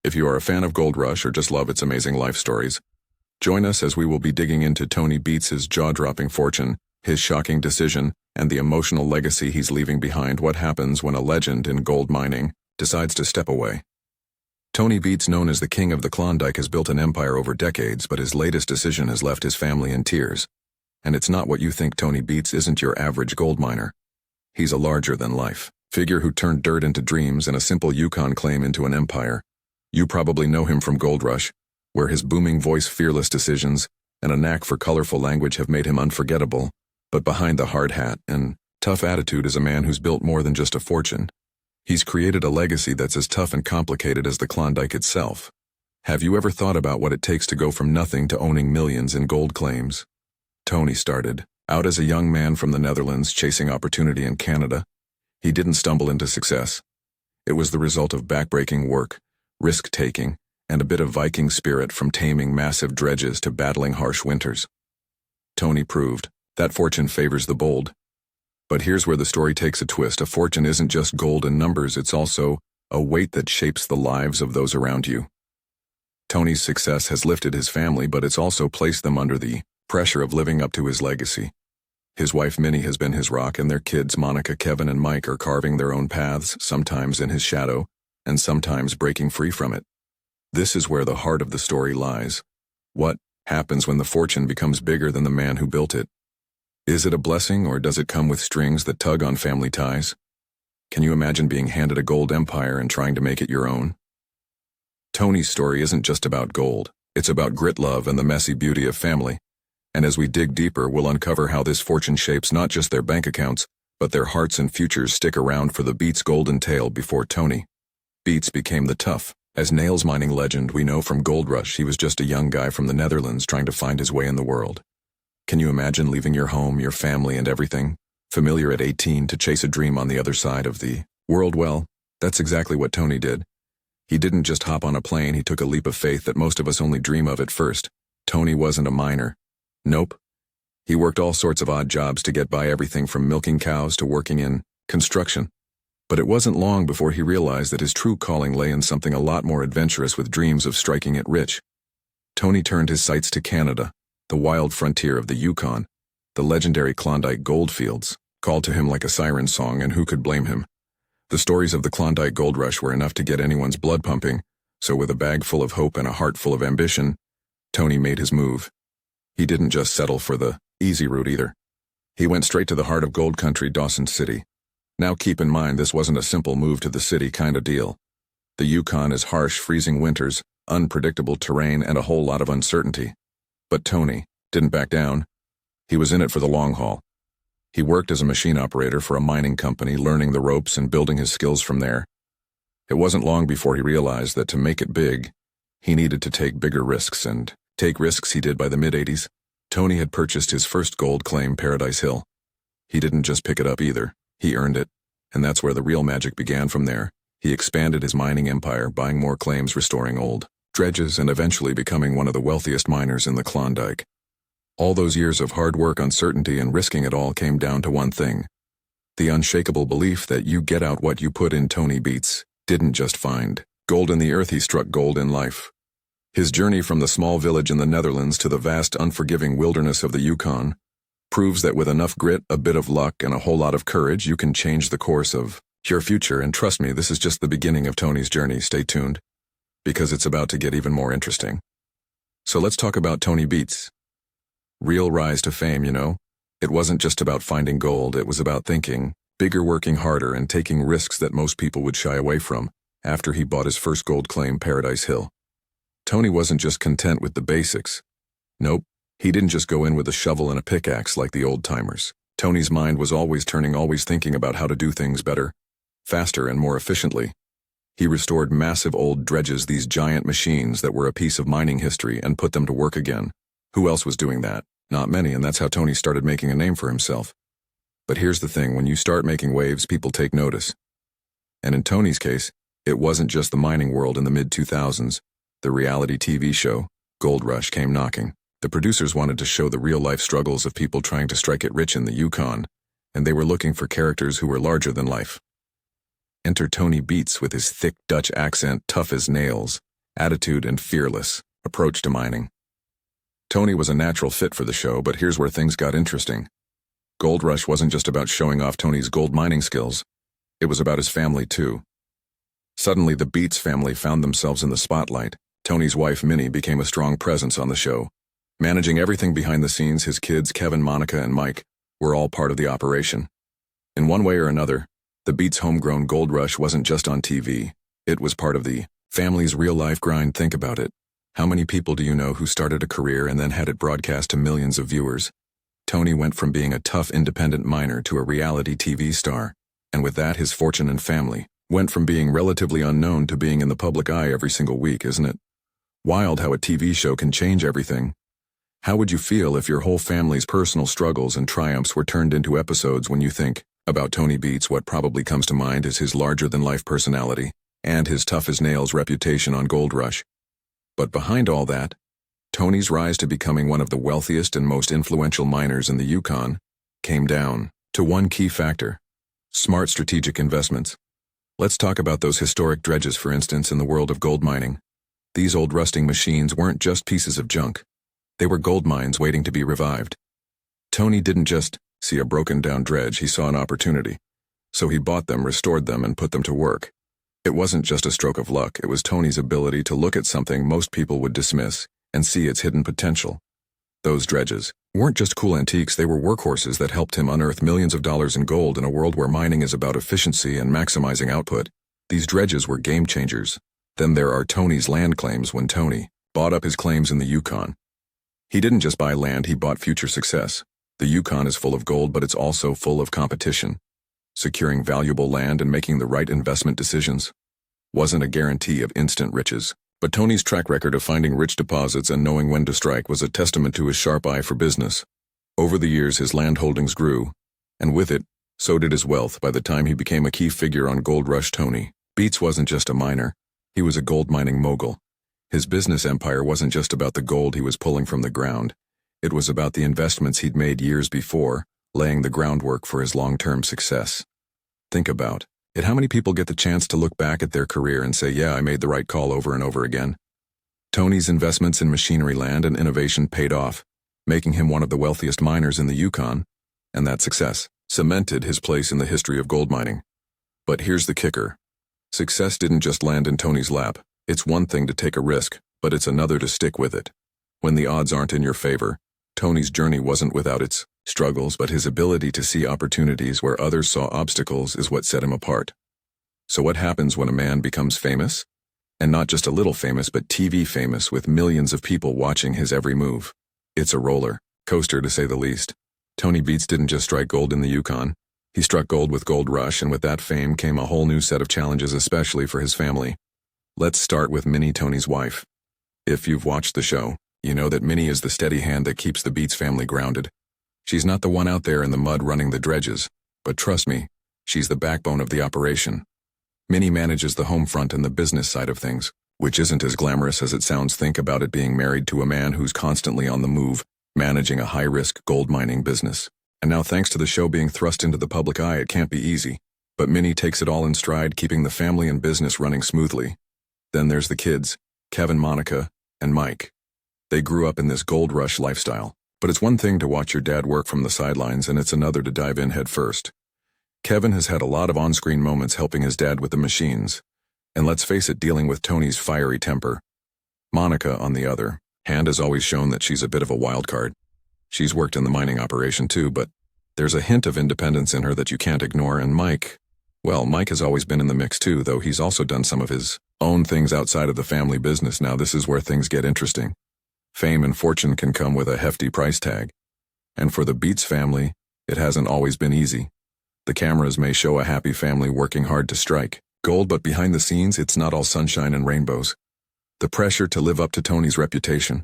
If you are a fan of Gold Rush or just love its amazing life stories, join us as we will be digging into Tony Beets' jaw-dropping fortune, his shocking decision, and the emotional legacy he's leaving behind. What happens when a legend in gold mining decides to step away? Tony Beets, known as the King of the Klondike, has built an empire over decades, but his latest decision has left his family in tears. And it's not what you think. Tony Beets isn't your average gold miner. He's a larger-than-life figure who turned dirt into dreams and a simple Yukon claim into an empire. You probably know him from Gold Rush, where his booming voice, fearless decisions, and a knack for colorful language have made him unforgettable. But behind the hard hat and tough attitude is a man who's built more than just a fortune. He's created a legacy that's as tough and complicated as the Klondike itself. Have you ever thought about what it takes to go from nothing to owning millions in gold claims? Tony started out as a young man from the Netherlands chasing opportunity in Canada. He didn't stumble into success. It was the result of backbreaking work, risk-taking, and a bit of Viking spirit, from taming massive dredges to battling harsh winters. Tony proved that fortune favors the bold. But here's where the story takes a twist. A fortune isn't just gold and numbers, it's also a weight that shapes the lives of those around you. Tony's success has lifted his family, but it's also placed them under the pressure of living up to his legacy. His wife Minnie has been his rock, and their kids Monica, Kevin, and Mike are carving their own paths, sometimes in his shadow, and sometimes breaking free from it. This is where the heart of the story lies. What happens when the fortune becomes bigger than the man who built it? Is it a blessing, or does it come with strings that tug on family ties? Can you imagine being handed a gold empire and trying to make it your own? Tony's story isn't just about gold. It's about grit, love, and the messy beauty of family. And as we dig deeper, we'll uncover how this fortune shapes not just their bank accounts, but their hearts and futures. Stick around for the Beets golden tale. Before Tony Beets became the tough as nails mining legend we know from Gold Rush, he was just a young guy from the Netherlands trying to find his way in the world. Can you imagine leaving your home, your family, and everything familiar at 18 to chase a dream on the other side of the world? Well, that's exactly what Tony did. He didn't just hop on a plane, he took a leap of faith that most of us only dream of at first. Tony wasn't a miner. Nope. He worked all sorts of odd jobs to get by, everything from milking cows to working in construction. But it wasn't long before he realized that his true calling lay in something a lot more adventurous, with dreams of striking it rich. Tony turned his sights to Canada. The wild frontier of the Yukon, the legendary Klondike goldfields, called to him like a siren song, and who could blame him? The stories of the Klondike Gold Rush were enough to get anyone's blood pumping, so with a bag full of hope and a heart full of ambition, Tony made his move. He didn't just settle for the easy route either. He went straight to the heart of gold country, Dawson City. Now keep in mind, this wasn't a simple move to the city kind of deal. The Yukon is harsh, freezing winters, unpredictable terrain, and a whole lot of uncertainty. But Tony didn't back down. He was in it for the long haul. He worked as a machine operator for a mining company, learning the ropes and building his skills from there. It wasn't long before he realized that to make it big, he needed to take bigger risks, and take risks he did. By the mid-'80s, Tony had purchased his first gold claim, Paradise Hill. He didn't just pick it up either, he earned it, and that's where the real magic began. From there, he expanded his mining empire, buying more claims, restoring old dredges, and eventually becoming one of the wealthiest miners in the Klondike. All those years of hard work, uncertainty, and risking it all came down to one thing: the unshakable belief that you get out what you put in. Tony Beets didn't just find gold in the earth, he struck gold in life. His journey from the small village in the Netherlands to the vast, unforgiving wilderness of the Yukon proves that with enough grit, a bit of luck, and a whole lot of courage, you can change the course of your future. And trust me, this is just the beginning of Tony's journey. Stay tuned, because it's about to get even more interesting. So let's talk about Tony Beets' real rise to fame. It wasn't just about finding gold, it was about thinking bigger, working harder, and taking risks that most people would shy away from. After he bought his first gold claim, Paradise Hill, Tony wasn't just content with the basics. Nope, he didn't just go in with a shovel and a pickaxe like the old-timers. Tony's mind was always turning, always thinking about how to do things better, faster, and more efficiently. He restored massive old dredges, these giant machines that were a piece of mining history, and put them to work again. Who else was doing that? Not many, and that's how Tony started making a name for himself. But here's the thing, when you start making waves, people take notice. And in Tony's case, it wasn't just the mining world. In the mid-2000s, the reality TV show, Gold Rush, came knocking. The producers wanted to show the real-life struggles of people trying to strike it rich in the Yukon, and they were looking for characters who were larger than life. Enter Tony Beets with his thick Dutch accent, tough as nails, attitude, and fearless approach to mining. Tony was a natural fit for the show, but here's where things got interesting. Gold Rush wasn't just about showing off Tony's gold mining skills. It was about his family, too. Suddenly, the Beets family found themselves in the spotlight. Tony's wife, Minnie, became a strong presence on the show. Managing everything behind the scenes, his kids, Kevin, Monica, and Mike, were all part of the operation. In one way or another, the Beets' homegrown gold rush wasn't just on TV. It was part of the family's real-life grind. Think about it. How many people do you know who started a career and then had it broadcast to millions of viewers? Tony went from being a tough independent miner to a reality TV star. And with that, his fortune and family went from being relatively unknown to being in the public eye every single week, isn't it? Wild how a TV show can change everything. How would you feel if your whole family's personal struggles and triumphs were turned into episodes? When you think about Tony Beets, what probably comes to mind is his larger-than-life personality and his tough-as-nails reputation on Gold Rush. But behind all that, Tony's rise to becoming one of the wealthiest and most influential miners in the Yukon came down to one key factor: smart strategic investments. Let's talk about those historic dredges, for instance, in the world of gold mining. These old rusting machines weren't just pieces of junk. They were gold mines waiting to be revived. Tony didn't just see a broken-down dredge, he saw an opportunity. So he bought them, restored them, and put them to work. It wasn't just a stroke of luck, it was Tony's ability to look at something most people would dismiss and see its hidden potential. Those dredges weren't just cool antiques, they were workhorses that helped him unearth millions of dollars in gold in a world where mining is about efficiency and maximizing output. These dredges were game changers. Then there are Tony's land claims. When Tony bought up his claims in the Yukon, he didn't just buy land, he bought future success. The Yukon is full of gold, but it's also full of competition. Securing valuable land and making the right investment decisions wasn't a guarantee of instant riches. But Tony's track record of finding rich deposits and knowing when to strike was a testament to his sharp eye for business. Over the years, his land holdings grew, and with it, so did his wealth. By the time he became a key figure on Gold Rush, Tony Beets wasn't just a miner, he was a gold mining mogul. His business empire wasn't just about the gold he was pulling from the ground. It was about the investments he'd made years before, laying the groundwork for his long-term success. Think about it. How many people get the chance to look back at their career and say, yeah, I made the right call over and over again? Tony's investments in machinery, land, and innovation paid off, making him one of the wealthiest miners in the Yukon, and that success cemented his place in the history of gold mining. But here's the kicker. Success didn't just land in Tony's lap. It's one thing to take a risk, but it's another to stick with it. When the odds aren't in your favor, Tony's journey wasn't without its struggles, but his ability to see opportunities where others saw obstacles is what set him apart. So what happens when a man becomes famous? And not just a little famous, but TV famous, with millions of people watching his every move. It's a roller coaster, to say the least. Tony Beets didn't just strike gold in the Yukon. He struck gold with Gold Rush, and with that fame came a whole new set of challenges, especially for his family. Let's start with Minnie, Tony's wife. If you've watched the show, you know that Minnie is the steady hand that keeps the Beets family grounded. She's not the one out there in the mud running the dredges, but trust me, she's the backbone of the operation. Minnie manages the home front and the business side of things, which isn't as glamorous as it sounds. Think about it: being married to a man who's constantly on the move, managing a high-risk gold mining business. And now, thanks to the show being thrust into the public eye, it can't be easy. But Minnie takes it all in stride, keeping the family and business running smoothly. Then there's the kids, Kevin, Monica, and Mike. They grew up in this Gold Rush lifestyle. But it's one thing to watch your dad work from the sidelines, and it's another to dive in head first. Kevin has had a lot of on-screen moments helping his dad with the machines. And let's face it, dealing with Tony's fiery temper. Monica, on the other hand, has always shown that she's a bit of a wild card. She's worked in the mining operation too, but there's a hint of independence in her that you can't ignore. And Mike has always been in the mix too, though he's also done some of his own things outside of the family business. Now this is where things get interesting. Fame and fortune can come with a hefty price tag. And for the Beets family, it hasn't always been easy. The cameras may show a happy family working hard to strike gold, but behind the scenes, it's not all sunshine and rainbows. The pressure to live up to Tony's reputation,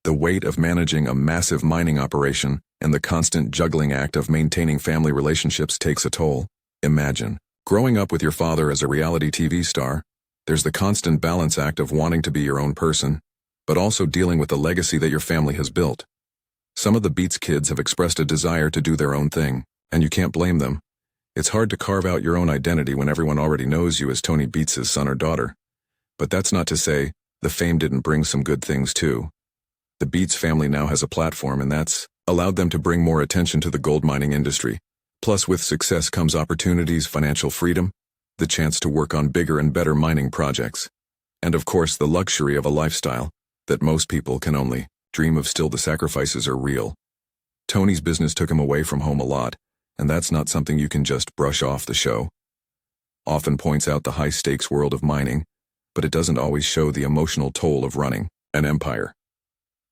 the weight of managing a massive mining operation, and the constant juggling act of maintaining family relationships takes a toll. Imagine growing up with your father as a reality TV star. There's the constant balance act of wanting to be your own person, but also dealing with the legacy that your family has built. Some of the Beets kids have expressed a desire to do their own thing, and you can't blame them. It's hard to carve out your own identity when everyone already knows you as Tony Beets' son or daughter. But that's not to say the fame didn't bring some good things too. The Beets family now has a platform, and that's allowed them to bring more attention to the gold mining industry. Plus, with success comes opportunities, financial freedom, the chance to work on bigger and better mining projects, and of course the luxury of a lifestyle that most people can only dream of. Still, the sacrifices are real. Tony's business took him away from home a lot, and that's not something you can just brush off. The show often points out the high-stakes world of mining, but it doesn't always show the emotional toll of running an empire.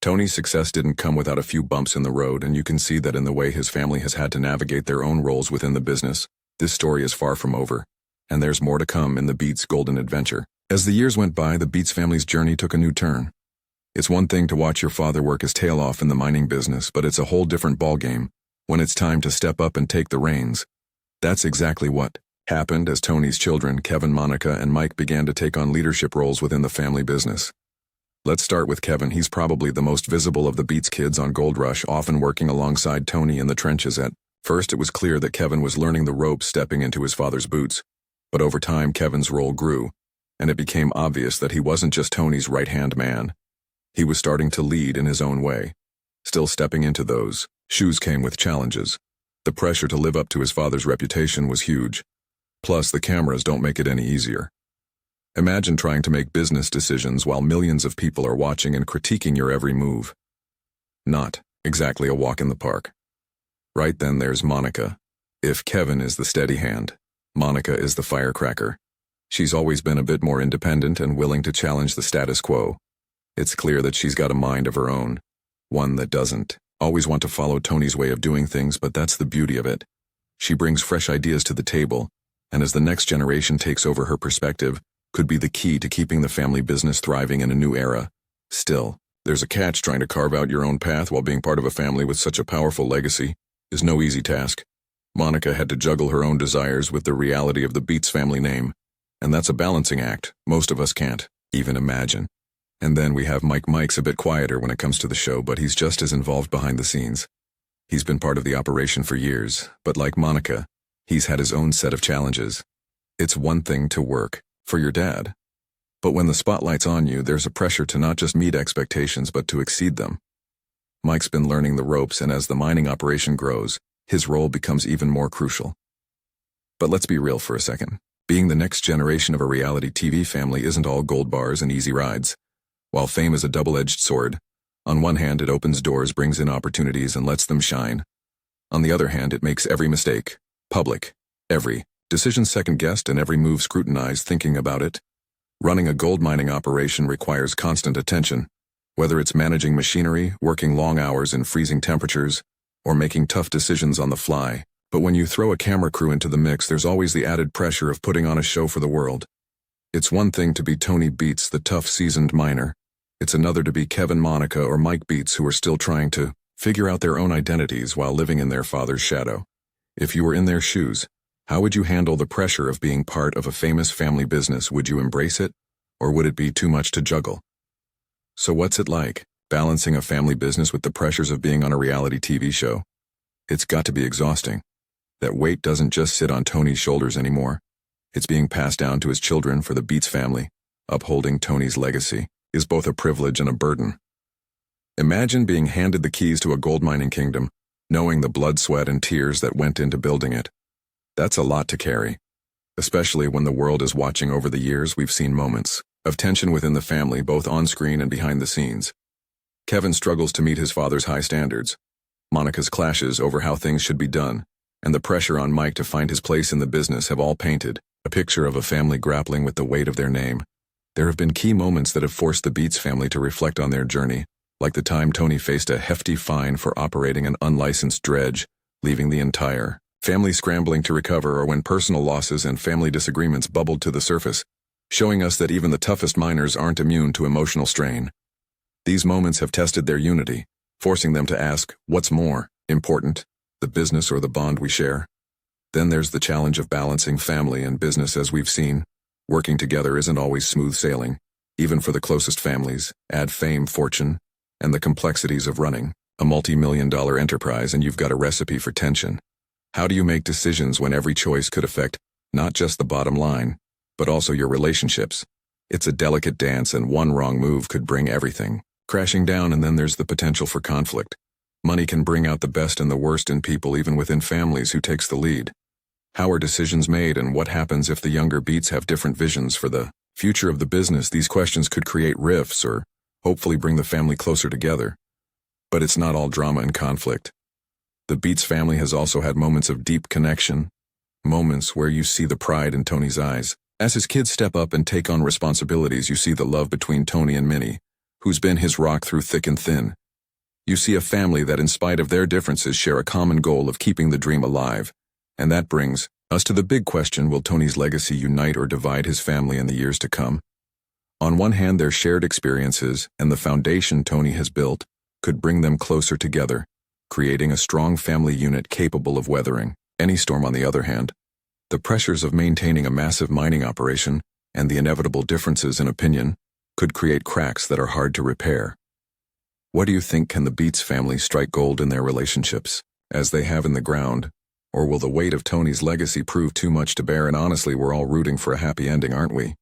Tony's success didn't come without a few bumps in the road, and you can see that in the way his family has had to navigate their own roles within the business. This story is far from over, and there's more to come in the Beets' golden adventure. As the years went by, the Beets family's journey took a new turn. It's one thing to watch your father work his tail off in the mining business, but it's a whole different ballgame when it's time to step up and take the reins. That's exactly what happened as Tony's children, Kevin, Monica, and Mike, began to take on leadership roles within the family business. Let's start with Kevin. He's probably the most visible of the Beets kids on Gold Rush, often working alongside Tony in the trenches. At first, it was clear that Kevin was learning the ropes, stepping into his father's boots. But over time, Kevin's role grew, and it became obvious that he wasn't just Tony's right-hand man. He was starting to lead in his own way. Still, stepping into those shoes came with challenges. The pressure to live up to his father's reputation was huge. Plus, the cameras don't make it any easier. Imagine trying to make business decisions while millions of people are watching and critiquing your every move. Not exactly a walk in the park. Right then there's Monica. If Kevin is the steady hand, Monica is the firecracker. She's always been a bit more independent and willing to challenge the status quo. It's clear that she's got a mind of her own, one that doesn't always want to follow Tony's way of doing things, but that's the beauty of it. She brings fresh ideas to the table, and as the next generation takes over, her perspective could be the key to keeping the family business thriving in a new era. Still, there's a catch. Trying to carve out your own path while being part of a family with such a powerful legacy is no easy task. Monica had to juggle her own desires with the reality of the Beets family name, and that's a balancing act most of us can't even imagine. And then we have Mike. Mike's a bit quieter when it comes to the show, but he's just as involved behind the scenes. He's been part of the operation for years, but like Monica, he's had his own set of challenges. It's one thing to work for your dad, but when the spotlight's on you, there's a pressure to not just meet expectations but to exceed them. Mike's been learning the ropes, and as the mining operation grows, his role becomes even more crucial. But let's be real for a second. Being the next generation of a reality TV family isn't all gold bars and easy rides. While fame is a double-edged sword, on one hand it opens doors, brings in opportunities, and lets them shine. On the other hand, it makes every mistake public, every decision second-guessed, and every move scrutinized. Thinking about it, running a gold mining operation requires constant attention, whether it's managing machinery, working long hours in freezing temperatures, or making tough decisions on the fly. But when you throw a camera crew into the mix, there's always the added pressure of putting on a show for the world. It's one thing to be Tony Beets, the tough, seasoned miner. It's another to be Kevin, Monica, or Mike Beets, who are still trying to figure out their own identities while living in their father's shadow. If you were in their shoes, how would you handle the pressure of being part of a famous family business? Would you embrace it, or would it be too much to juggle? So what's it like, balancing a family business with the pressures of being on a reality TV show? It's got to be exhausting. That weight doesn't just sit on Tony's shoulders anymore. It's being passed down to his children. For the Beets family, upholding Tony's legacy is both a privilege and a burden. Imagine being handed the keys to a gold mining kingdom, knowing the blood, sweat, and tears that went into building it. That's a lot to carry, especially when the world is watching. Over the years, we've seen moments of tension within the family, both on screen and behind the scenes. Kevin struggles to meet his father's high standards. Monica's clashes over how things should be done, and the pressure on Mike to find his place in the business have all painted a picture of a family grappling with the weight of their name. There have been key moments that have forced the Beets family to reflect on their journey, like the time Tony faced a hefty fine for operating an unlicensed dredge, leaving the entire family scrambling to recover, or when personal losses and family disagreements bubbled to the surface, showing us that even the toughest miners aren't immune to emotional strain. These moments have tested their unity, forcing them to ask, what's more important, the business or the bond we share? Then there's the challenge of balancing family and business. As we've seen, working together isn't always smooth sailing, even for the closest families. Add fame, fortune, and the complexities of running a multi-million-dollar enterprise, and you've got a recipe for tension. How do you make decisions when every choice could affect not just the bottom line, but also your relationships, It's a delicate dance, and one wrong move could bring everything crashing down. And then there's the potential for conflict. Money can bring out the best and the worst in people, even within families. Who takes the lead? How are decisions made, and what happens if the younger Beets have different visions for the future of the business? These questions could create rifts or hopefully bring the family closer together. But it's not all drama and conflict. The Beets family has also had moments of deep connection, moments where you see the pride in Tony's eyes. As his kids step up and take on responsibilities, you see the love between Tony and Minnie, who's been his rock through thick and thin. You see a family that, in spite of their differences, share a common goal of keeping the dream alive. And that brings us to the big question: will Tony's legacy unite or divide his family in the years to come? On one hand, their shared experiences and the foundation Tony has built could bring them closer together, creating a strong family unit capable of weathering any storm. On the other hand, the pressures of maintaining a massive mining operation and the inevitable differences in opinion could create cracks that are hard to repair. What do you think? Can the Beets family strike gold in their relationships, as they have in the ground? Or will the weight of Tony's legacy prove too much to bear? And honestly, we're all rooting for a happy ending, aren't we?